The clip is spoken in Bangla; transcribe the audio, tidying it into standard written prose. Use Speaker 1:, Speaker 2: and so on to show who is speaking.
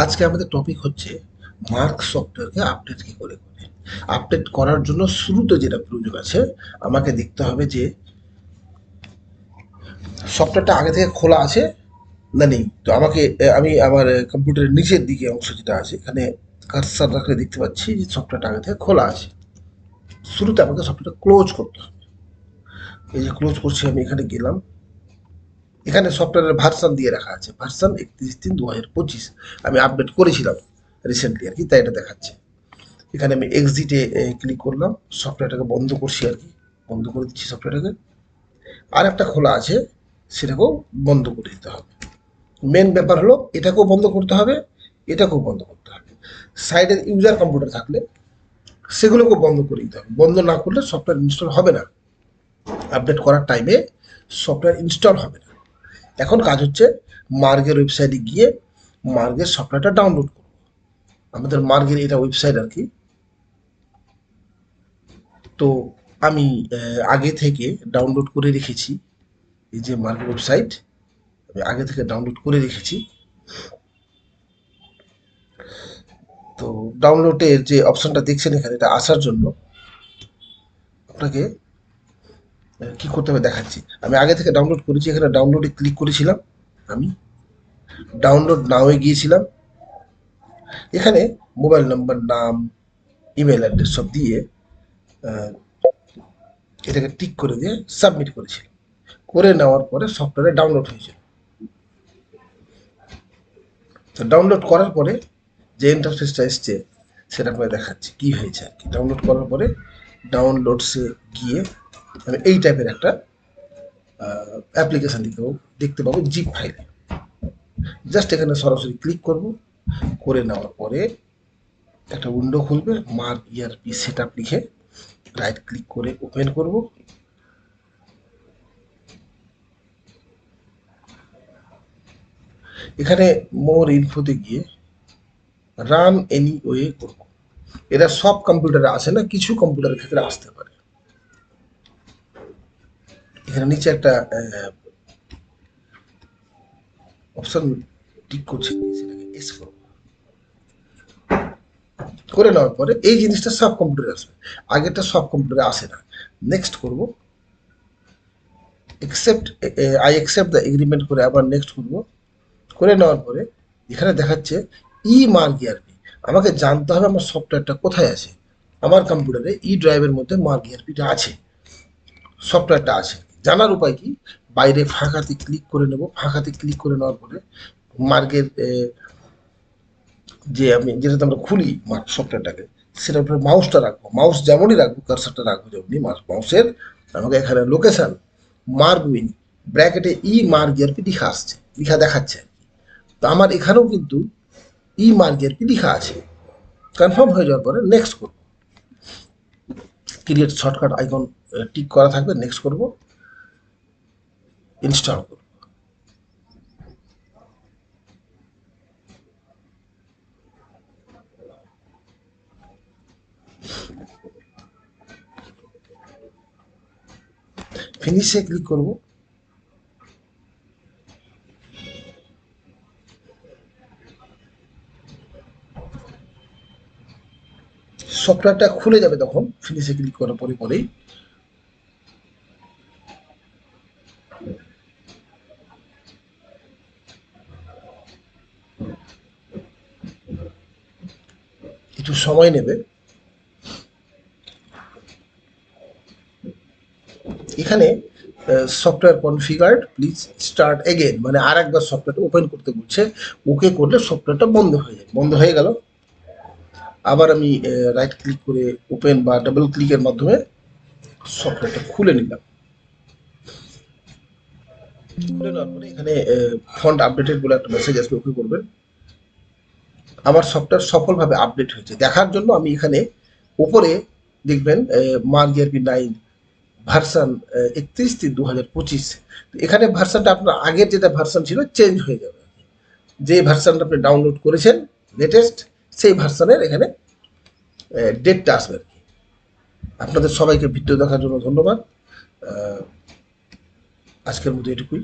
Speaker 1: আজকে আমাদের টপিক হচ্ছে মার্ক সফটওয়্যারকে আপডেট কি করে করে। আপডেট করার জন্য শুরুতে যেটা প্রয়োজন আছে, আমাকে দেখতে হবে যে সফটওয়্যারটা আগে থেকে খোলা আছে না নেই। তো আমাকে আমি আমার কম্পিউটারের নিচের দিকে অংশ যেটা আছে এখানে কার্সার রাখলে দেখতে পাচ্ছি যে সফটওয়্যারটা আগে থেকে খোলা আছে। শুরুতে আমাকে সফটওয়্যারটা ক্লোজ করতে হবে। এই যে ক্লোজ করছি, আমি এখানে গেলাম। এখানে সফটওয়্যারের ভার্সান দিয়ে রাখা আছে, ভার্সান 31/3/2025। আমি আপডেট করেছিলাম রিসেন্টলি আর কি, তাই এটা দেখাচ্ছে। এখানে আমি এক্সিটে ক্লিক করলাম, সফটওয়্যারটাকে বন্ধ করছি আর কি, বন্ধ করে দিচ্ছি সফটওয়্যারটাকে। আর একটা খোলা আছে, সেটাকেও বন্ধ করে দিতে হবে। মেন ব্যাপার হলো এটাকেও বন্ধ করতে হবে, এটাকেও বন্ধ করতে হবে। সাইডের ইউজার কম্পিউটার থাকলে সেগুলোকেও বন্ধ করে দিতে হবে। বন্ধ না করলে সফটওয়্যার ইনস্টল হবে না, আপডেট করার টাইমে সফটওয়্যার ইনস্টল হবে না। এখন কাজ হচ্ছে মার্গের ওয়েবসাইটে গিয়ে মার্গের সফটওয়্যারটা ডাউনলোড করব। আমাদের মার্গের এটা ওয়েবসাইট আর কি। তো আমি আগে থেকে ডাউনলোড করে রেখেছি, এই যে মার্কেট ওয়েবসাইট আমি আগে থেকে ডাউনলোড করে রেখেছি। তো ডাউনলোডের যে অপশনটা দেখছেন এখানে, এটা আসার জন্য আপনাকে কি করতে হবে দেখাচ্ছি। আমি আগে থেকে ডাউনলোড করেছি, এখানে ডাউনলোডে ক্লিক করেছিলাম। আমি ডাউনলোড নাওয়ে গিয়েছিলাম। এখানে মোবাইল নাম্বার, নাম, ইমেল অ্যাড্রেস সব দিয়ে আহ, এটাকে টিক করে দিয়ে সাবমিট করেছিলাম। করে নেওয়ার পরে সফটওয়্যারে ডাউনলোড হয়েছিল। তো ডাউনলোড করার পরে যে ইন্টারফেসটা এসছে সেটা আপনাকে দেখাচ্ছি কি হয়েছে আর কি। ডাউনলোড করার পরে ডাউনলোডসে গিয়ে আমি এই টাইপের একটা অ্যাপ্লিকেশান দেখতে পাবো জিপ ফাইলে। জাস্ট এখানে সরাসরি ক্লিক করব। করে নেওয়ার পরে একটা উইন্ডো খুলবে, মার্ক ইআরপি সেট আপ লিখে রাইট ক্লিক করে ওপেন করব। এখানে মোর ইনফোতে গিয়ে রান এনি ওয়ে করব। এটা সব কম্পিউটারে আসে না, কিছু কম্পিউটারের ক্ষেত্রে আসতে পারে। এখানে নিচে একটা অপশন টিক করছি, সেটাকে এস করব। করে নেওয়ার পরে এই জিনিসটা সব কম্পিউটারে আসবে, আগেরটা সব কম্পিউটারে আসে না। নেক্সট করব, accept, I accept the agreement করে আবার নেক্সট করব। করে নেওয়ার পরে এখানে দেখাচ্ছে ই মার্ক ইআরপি। আমাকে জানতে হবে আমার সফটওয়্যারটা কোথায় আছে। আমার কম্পিউটারে ই ড্রাইভের মধ্যে মার্ক ইআরপিটা আছে, সফটওয়্যারটা আছে। জানার উপায় কি, বাইরে ফাঁকাতে ক্লিক করে নেব। ফাঁকাতে ক্লিক করে নেওয়ার পরে মার্কের যে আমি যেটাতে আমরা খুলি মার্ক সফটওয়্যারটাকে, সেটার উপরে মাউসটা রাখবো। মাউস যেমনই রাখবো, কার্সারটা রাখবো যেমনি মাউসের, আমাকে এখানে লোকেশন মার্ক উইন ব্র্যাকেটে ই মার্ক ইআরপি লেখা আসছে, লেখা দেখাচ্ছে। তো আমার এখানেও কিন্তু ই মার্ক ইআরপি লেখা আছে। কনফার্ম হয়ে যাওয়ার পরে নেক্সট করবো। ক্রিয়েট শর্টকাট আইকন টিক করা থাকবে, নেক্সট করব, ইনস্টল করব। ফিনিশে ক্লিক করব। সফটওয়্যারটা খুলে যাবে তখন ফিনিশে ক্লিক করার পরে পরেই। একটু সময় নেবে। এখানে software configured please start again, মানে আর একবার সফটওয়্যারটা ওপেন করতে বলছে। ওকে করলে সফটওয়্যারটা বন্ধ হয়ে যাবে। বন্ধ হয়ে গেল। আবার আমি রাইট ক্লিক করে ওপেন বা ডাবল ক্লিকের মাধ্যমে সফটওয়্যারটা খুলে নিলাম। খুলে নেওয়ার পরে এখানে ফন্ট আপডেটেড বলে একটা মেসেজ আসবে, ওকে করবেন। আমার সফটওয়্যার সফলভাবে আপডেট হয়েছে দেখার জন্য আমি এখানে উপরে দেখবেন মার্ক জিআরপি 9 ভার্সান 31/3/2025। এখানে ভার্সানটা আপনার আগের যেটা ভার্সান ছিল চেঞ্জ হয়ে যাবে। যে ভার্সানটা আপনি ডাউনলোড করেছেন লেটেস্ট, সেই ভার্সানের এখানে ডেটটা আসবে আর কি। আপনাদের সবাইকে ভিডিও দেখার জন্য ধন্যবাদ। আজকের মতো এটুকুই।